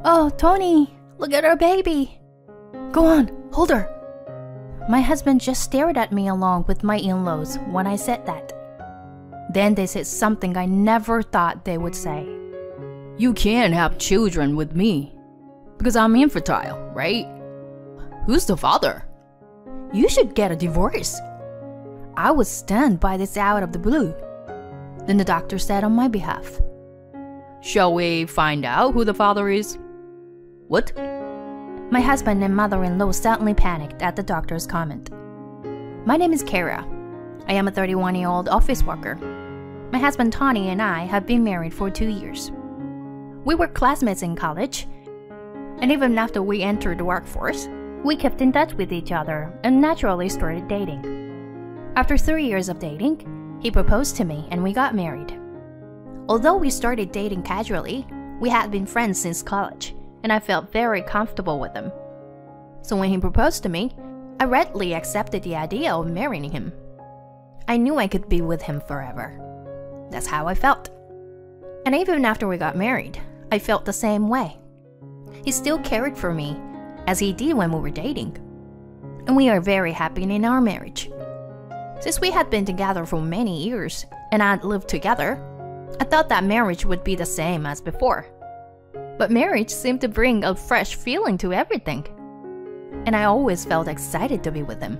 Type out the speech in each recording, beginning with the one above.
"Oh, Tony, look at our baby. Go on, hold her." My husband just stared at me along with my in-laws when I said that. Then they said something I never thought they would say. "You can't have children with me because I'm infertile, right? Who's the father? You should get a divorce." I was stunned by this out of the blue. Then the doctor said on my behalf, "Shall we find out who the father is?" "What?" My husband and mother-in-law suddenly panicked at the doctor's comment. "My name is Kara. I am a 31-year-old office worker. My husband Tony and I have been married for 2 years. We were classmates in college, and even after we entered the workforce, we kept in touch with each other and naturally started dating. After 3 years of dating, he proposed to me and we got married. Although we started dating casually, we had been friends since college, and I felt very comfortable with him. So when he proposed to me, I readily accepted the idea of marrying him. I knew I could be with him forever. That's how I felt. And even after we got married, I felt the same way. He still cared for me, as he did when we were dating. And we are very happy in our marriage. Since we had been together for many years, and had lived together, I thought that marriage would be the same as before. But marriage seemed to bring a fresh feeling to everything. And I always felt excited to be with him.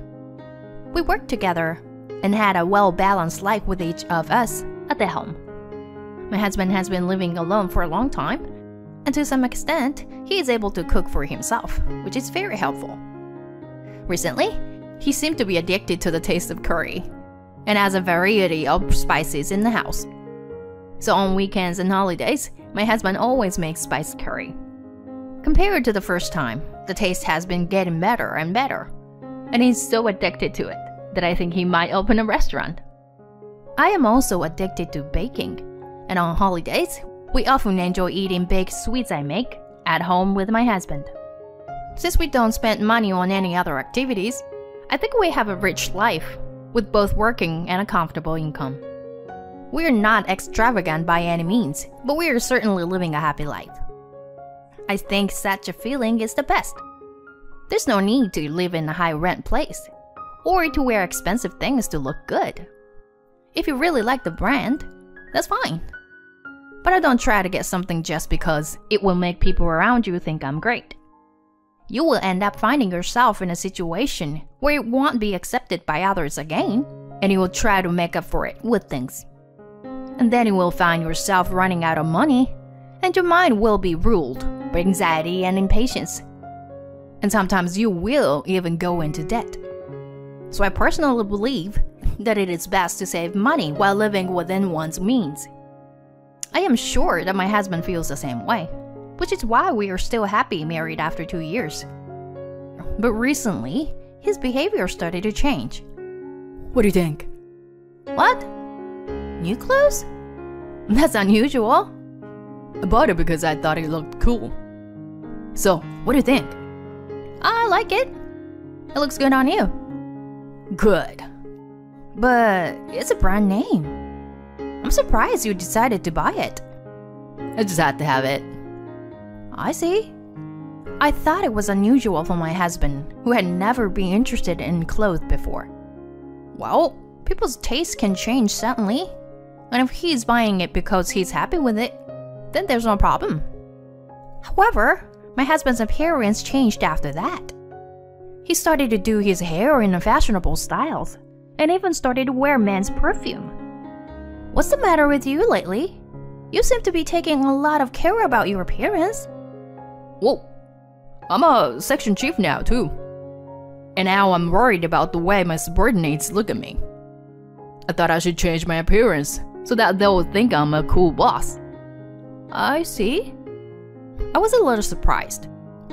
We worked together and had a well-balanced life with each of us at the home. My husband has been living alone for a long time, and to some extent, he is able to cook for himself, which is very helpful. Recently, he seemed to be addicted to the taste of curry, and has a variety of spices in the house. So on weekends and holidays, my husband always makes spiced curry. Compared to the first time, the taste has been getting better and better, and he's so addicted to it that I think he might open a restaurant. I am also addicted to baking, and on holidays, we often enjoy eating baked sweets I make at home with my husband. Since we don't spend money on any other activities, I think we have a rich life, with both working and a comfortable income. We are not extravagant by any means, but we are certainly living a happy life. I think such a feeling is the best. There's no need to live in a high-rent place, or to wear expensive things to look good. If you really like the brand, that's fine. But I don't try to get something just because it will make people around you think I'm great. You will end up finding yourself in a situation where it won't be accepted by others again, and you will try to make up for it with things. And then you will find yourself running out of money, and your mind will be ruled by anxiety and impatience. And sometimes you will even go into debt. So I personally believe that it is best to save money while living within one's means. I am sure that my husband feels the same way, which is why we are still happy married after 2 years. But recently, his behavior started to change. What do you think? What? New clothes? That's unusual. I bought it because I thought it looked cool. So, what do you think? I like it. It looks good on you. Good. But it's a brand name. I'm surprised you decided to buy it. I just had to have it. I see. I thought it was unusual for my husband, who had never been interested in clothes before. Well, people's taste can change suddenly. And if he's buying it because he's happy with it, then there's no problem. However, my husband's appearance changed after that. He started to do his hair in fashionable styles, and even started to wear men's perfume. What's the matter with you lately? You seem to be taking a lot of care about your appearance. Whoa, I'm a section chief now too. And now I'm worried about the way my subordinates look at me. I thought I should change my appearance so that they'll think I'm a cool boss. I see. I was a little surprised.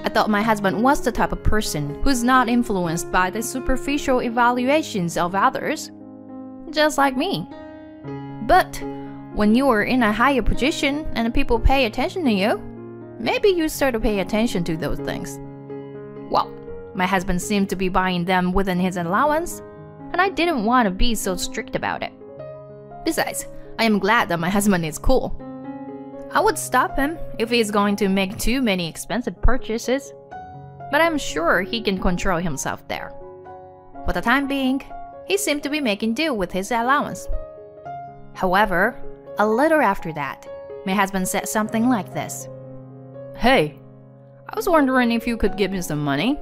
I thought my husband was the type of person who's not influenced by the superficial evaluations of others, just like me. But when you are in a higher position and people pay attention to you, maybe you start to pay attention to those things. Well, my husband seemed to be buying them within his allowance, and I didn't want to be so strict about it. Besides, I am glad that my husband is cool. I would stop him if he's going to make too many expensive purchases, but I'm sure he can control himself there. For the time being, he seemed to be making do with his allowance. However, a little after that, my husband said something like this. "Hey, I was wondering if you could give me some money."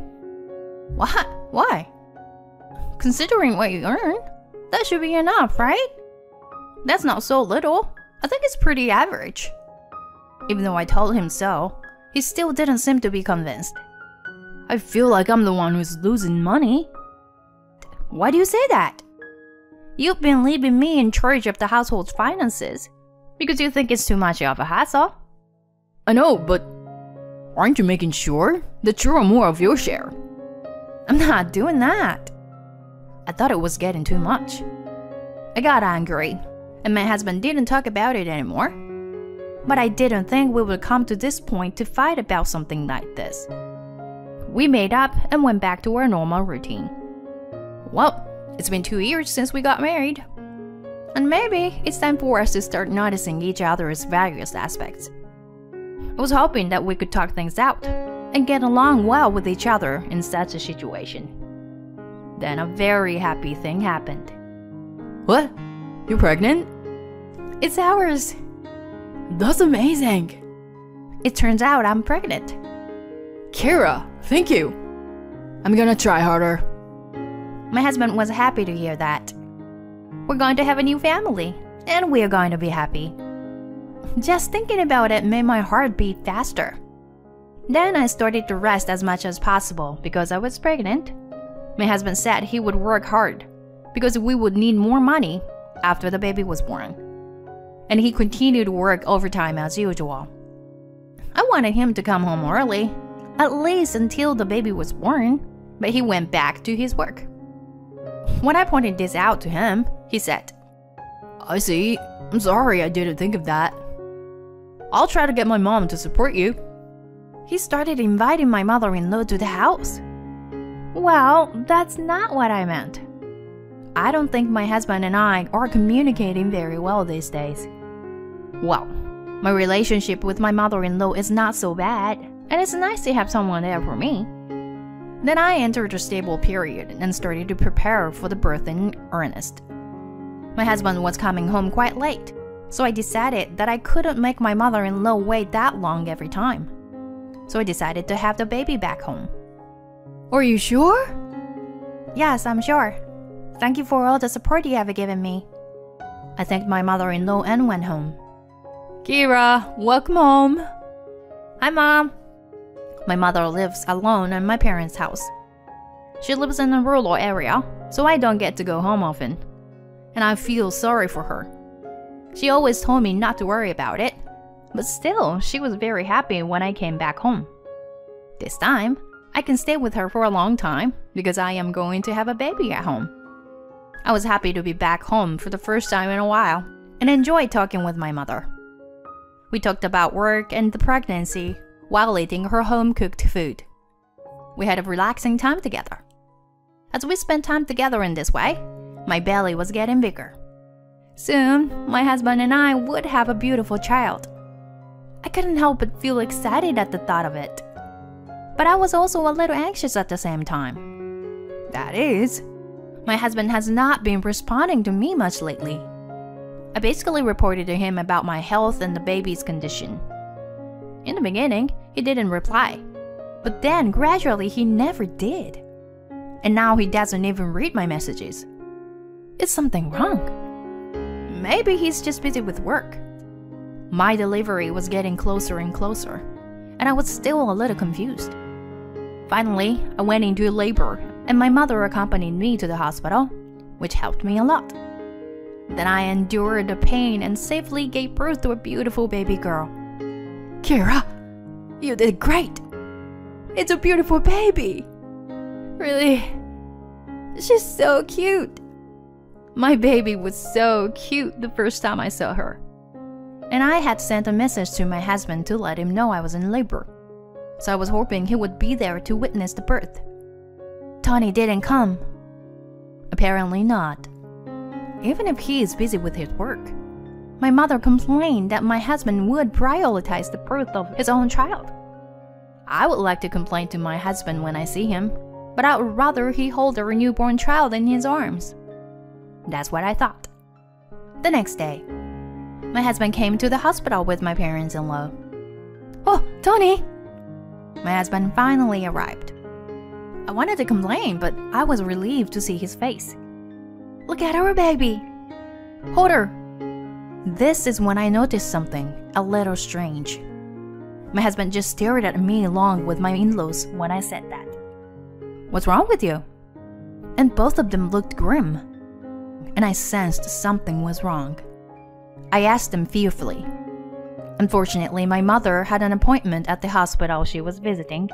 "What? Why?" "Considering what you earn, that should be enough, right?" "That's not so little. I think it's pretty average." Even though I told him so, he still didn't seem to be convinced. "I feel like I'm the one who's losing money." "Why do you say that?" "You've been leaving me in charge of the household's finances because you think it's too much of a hassle." "I know, but aren't you making sure that you're more of your share?" "I'm not doing that." I thought it was getting too much. I got angry, and my husband didn't talk about it anymore. But I didn't think we would come to this point to fight about something like this. We made up and went back to our normal routine. Well, it's been 2 years since we got married. And maybe it's time for us to start noticing each other's various aspects. I was hoping that we could talk things out and get along well with each other in such a situation. Then a very happy thing happened. "What? You're pregnant?" "It's ours." "That's amazing." "It turns out I'm pregnant." "Kira, thank you. I'm gonna try harder." My husband was happy to hear that. We're going to have a new family, and we're going to be happy. Just thinking about it made my heart beat faster. Then I started to rest as much as possible because I was pregnant. My husband said he would work hard because we would need more money after the baby was born. And he continued to work overtime as usual. I wanted him to come home early, at least until the baby was born, but he went back to his work. When I pointed this out to him, he said, "I see. I'm sorry I didn't think of that. I'll try to get my mom to support you." He started inviting my mother-in-law to the house. Well, that's not what I meant. I don't think my husband and I are communicating very well these days. Well, my relationship with my mother-in-law is not so bad, and it's nice to have someone there for me. Then I entered a stable period and started to prepare for the birth in earnest. My husband was coming home quite late, so I decided that I couldn't make my mother-in-law wait that long every time. So I decided to have the baby back home. "Are you sure?" "Yes, I'm sure. Thank you for all the support you have given me." I thanked my mother-in-law and went home. "Kira, welcome home." "Hi, Mom." My mother lives alone in my parents' house. She lives in a rural area, so I don't get to go home often. And I feel sorry for her. She always told me not to worry about it, but still, she was very happy when I came back home. This time, I can stay with her for a long time because I am going to have a baby at home. I was happy to be back home for the first time in a while and enjoyed talking with my mother. We talked about work and the pregnancy while eating her home-cooked food. We had a relaxing time together. As we spent time together in this way, my belly was getting bigger. Soon, my husband and I would have a beautiful child. I couldn't help but feel excited at the thought of it. But I was also a little anxious at the same time. That is, my husband has not been responding to me much lately. I basically reported to him about my health and the baby's condition. In the beginning, he didn't reply, but then gradually he never did. And now he doesn't even read my messages. Is something wrong? Maybe he's just busy with work. My delivery was getting closer and closer, and I was still a little confused. Finally, I went into labor, and my mother accompanied me to the hospital, which helped me a lot. Then I endured the pain and safely gave birth to a beautiful baby girl. "Kira, you did great. It's a beautiful baby." Really? She's so cute. My baby was so cute the first time I saw her. And I had sent a message to my husband to let him know I was in labor. So I was hoping he would be there to witness the birth. Tony didn't come. Apparently not. Even if he is busy with his work, my mother complained that my husband would prioritize the birth of his own child. I would like to complain to my husband when I see him, but I would rather he hold a newborn child in his arms. That's what I thought. The next day, my husband came to the hospital with my parents-in-law. "Oh, Tony!" My husband finally arrived. I wanted to complain, but I was relieved to see his face. "Look at our baby! Hold her!" This is when I noticed something a little strange. My husband just stared at me along with my in-laws when I said that. "What's wrong with you?" And both of them looked grim, and I sensed something was wrong. I asked them fearfully. Unfortunately, my mother had an appointment at the hospital she was visiting,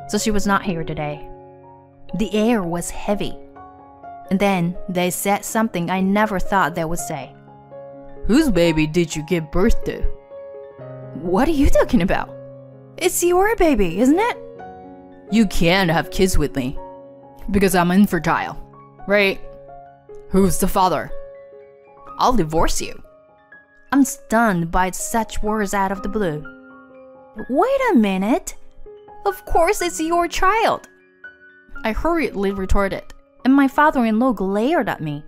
so she was not here today. The air was heavy. And then they said something I never thought they would say. Whose baby did you give birth to? What are you talking about? It's your baby, isn't it? You can't have kids with me, because I'm infertile, right? Who's the father? I'll divorce you. I'm stunned by such words out of the blue. Wait a minute. Of course it's your child. I hurriedly retorted, and my father-in-law glared at me.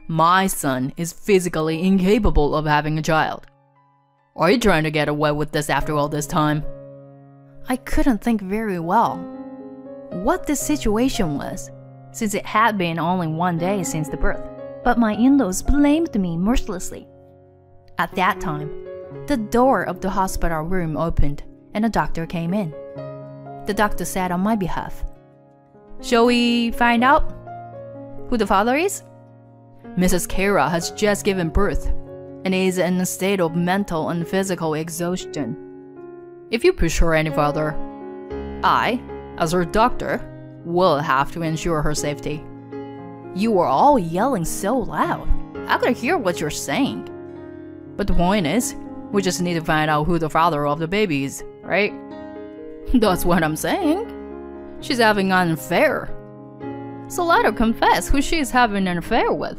My son is physically incapable of having a child. Are you trying to get away with this after all this time? I couldn't think very well what the situation was, since it had been only 1 day since the birth, but my in-laws blamed me mercilessly. At that time, the door of the hospital room opened and a doctor came in. The doctor said on my behalf, "Shall we find out who the father is?" Mrs. Kara has just given birth and is in a state of mental and physical exhaustion. If you push her any further, I, as her doctor, will have to ensure her safety. You were all yelling so loud. I could hear what you're saying. But the point is, we just need to find out who the father of the baby is, right? That's what I'm saying. She's having an affair. So let her confess who she's having an affair with.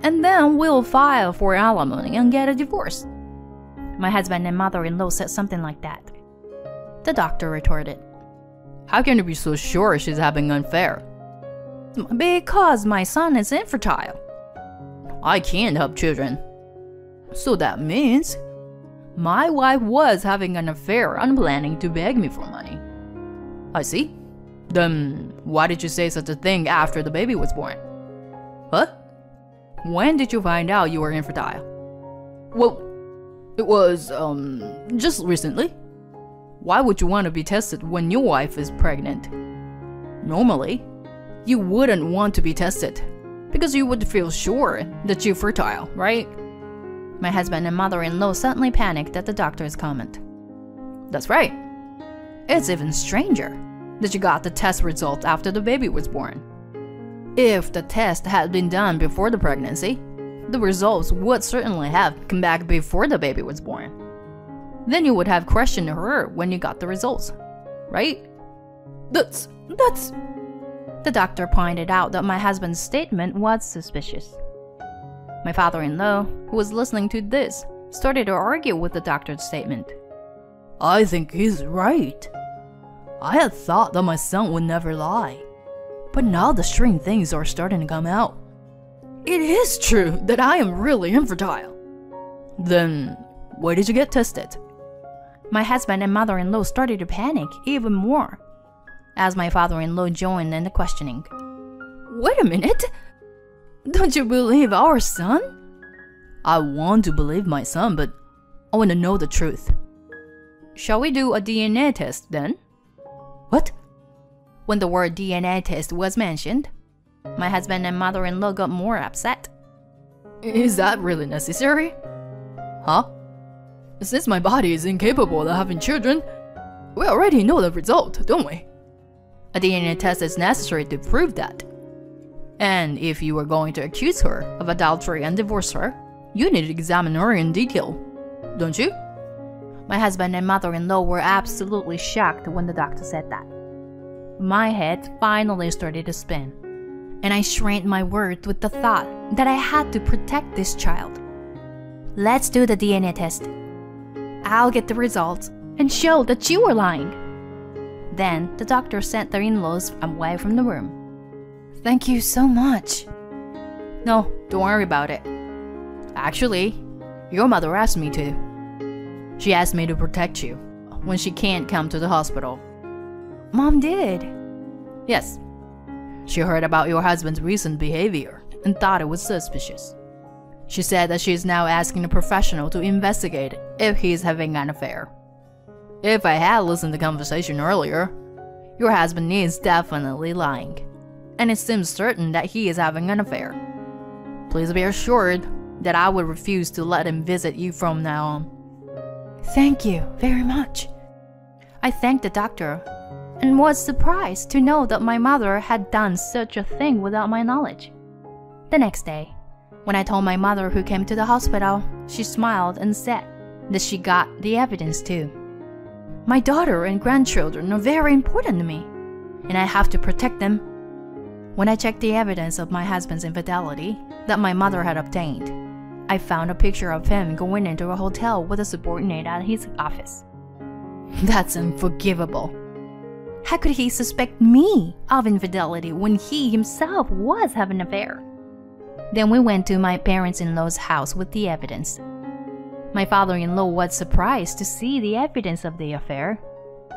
And then we'll file for alimony and get a divorce. My husband and mother-in-law said something like that. The doctor retorted, "How can you be so sure she's having an affair?" "Because my son is infertile." "I can't have children." "So that means my wife was having an affair and planning to beg me for money." "I see. Then why did you say such a thing after the baby was born?" "What? When did you find out you were infertile?" "Well, it was, just recently." "Why would you want to be tested when your wife is pregnant?" "Normally, you wouldn't want to be tested, because you would feel sure that you're fertile, right?" My husband and mother-in-law suddenly panicked at the doctor's comment. "That's right. It's even stranger that you got the test result after the baby was born. If the test had been done before the pregnancy, the results would certainly have come back before the baby was born. Then you would have questioned her when you got the results, right?" That's... The doctor pointed out that my husband's statement was suspicious. My father-in-law, who was listening to this, started to argue with the doctor's statement. "I think he's right. I had thought that my son would never lie. But now the strange things are starting to come out. It is true that I am really infertile." "Then, why did you get tested?" My husband and mother-in-law started to panic even more, as my father-in-law joined in the questioning. "Wait a minute! Don't you believe our son?" "I want to believe my son, but I want to know the truth." "Shall we do a DNA test then?" "What?" When the word DNA test was mentioned, my husband and mother-in-law got more upset. "Is that really necessary?" "Huh? Since my body is incapable of having children, we already know the result, don't we?" "A DNA test is necessary to prove that. And if you were going to accuse her of adultery and divorce her, you need to examine her in detail, don't you?" My husband and mother-in-law were absolutely shocked when the doctor said that. My head finally started to spin, and I shrank my words with the thought that I had to protect this child. Let's do the DNA test. I'll get the results and show that you were lying. Then the doctor sent their in-laws away from the room. Thank you so much. No, don't worry about it. Actually, your mother asked me to. She asked me to protect you when she can't come to the hospital. Mom did. Yes. She heard about your husband's recent behavior and thought it was suspicious. She said that she is now asking a professional to investigate if he's having an affair. If I had listened to the conversation earlier, your husband is definitely lying, and it seems certain that he is having an affair. Please be assured that I would refuse to let him visit you from now on. Thank you very much. I thanked the doctor and was surprised to know that my mother had done such a thing without my knowledge. The next day, when I told my mother who came to the hospital, she smiled and said that she got the evidence too. My daughter and grandchildren are very important to me, and I have to protect them. When I checked the evidence of my husband's infidelity that my mother had obtained, I found a picture of him going into a hotel with a subordinate at his office. That's unforgivable. How could he suspect me of infidelity when he himself was having an affair? Then we went to my parents-in-law's house with the evidence. My father-in-law was surprised to see the evidence of the affair,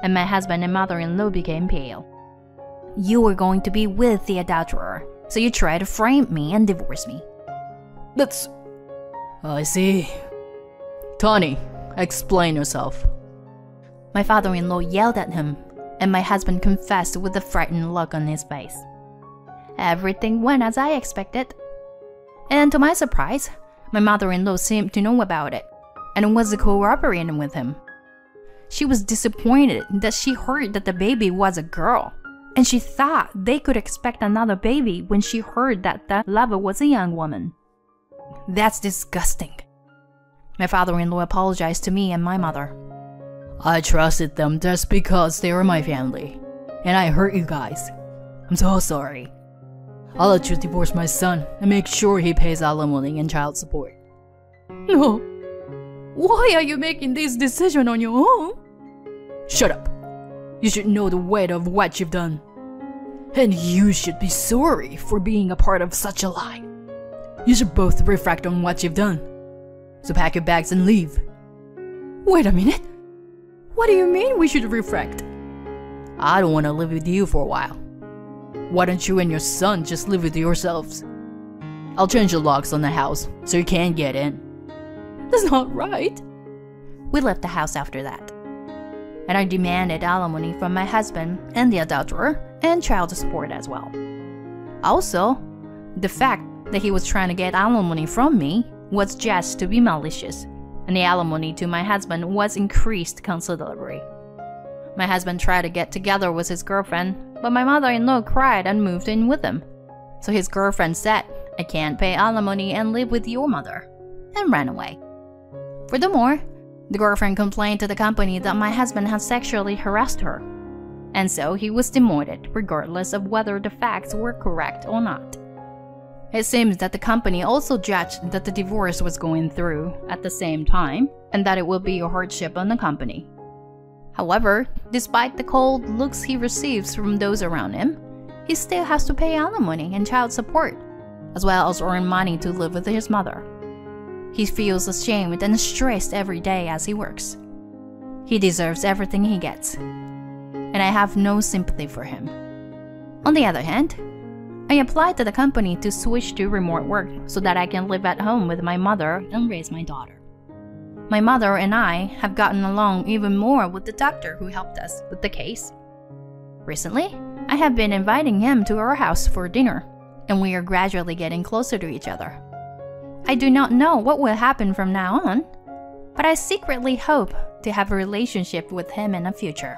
and my husband and mother-in-law became pale. You were going to be with the adulterer, so you tried to frame me and divorce me. That's... I see. Tony, explain yourself. My father-in-law yelled at him, and my husband confessed with a frightened look on his face. Everything went as I expected. And to my surprise, my mother-in-law seemed to know about it, and was cooperating with him. She was disappointed that she heard that the baby was a girl, and she thought they could expect another baby when she heard that the lover was a young woman. That's disgusting. My father-in-law apologized to me and my mother. I trusted them just because they were my family, and I hurt you guys. I'm so sorry. I'll let you divorce my son and make sure he pays alimony and child support. No. Why are you making this decision on your own? Shut up. You should know the weight of what you've done. And you should be sorry for being a part of such a lie. You should both reflect on what you've done. So pack your bags and leave. Wait a minute. What do you mean we should reflect? I don't want to live with you for a while. Why don't you and your son just live with yourselves? I'll change the locks on the house so you can't get in. That's not right. We left the house after that, and I demanded alimony from my husband and the adulterer and child support as well. Also, the fact that he was trying to get alimony from me was just to be malicious, and the alimony to my husband was increased considerably. My husband tried to get together with his girlfriend, but my mother-in-law cried and moved in with him. So his girlfriend said, I can't pay alimony and live with your mother, and ran away. Furthermore, the girlfriend complained to the company that my husband had sexually harassed her, and so he was demoted regardless of whether the facts were correct or not. It seems that the company also judged that the divorce was going through at the same time, and that it will be a hardship on the company. However, despite the cold looks he receives from those around him, he still has to pay alimony and child support, as well as earn money to live with his mother. He feels ashamed and stressed every day as he works. He deserves everything he gets, and I have no sympathy for him. On the other hand, I applied to the company to switch to remote work so that I can live at home with my mother and raise my daughter. My mother and I have gotten along even more with the doctor who helped us with the case. Recently, I have been inviting him to our house for dinner, and we are gradually getting closer to each other. I do not know what will happen from now on, but I secretly hope to have a relationship with him in the future.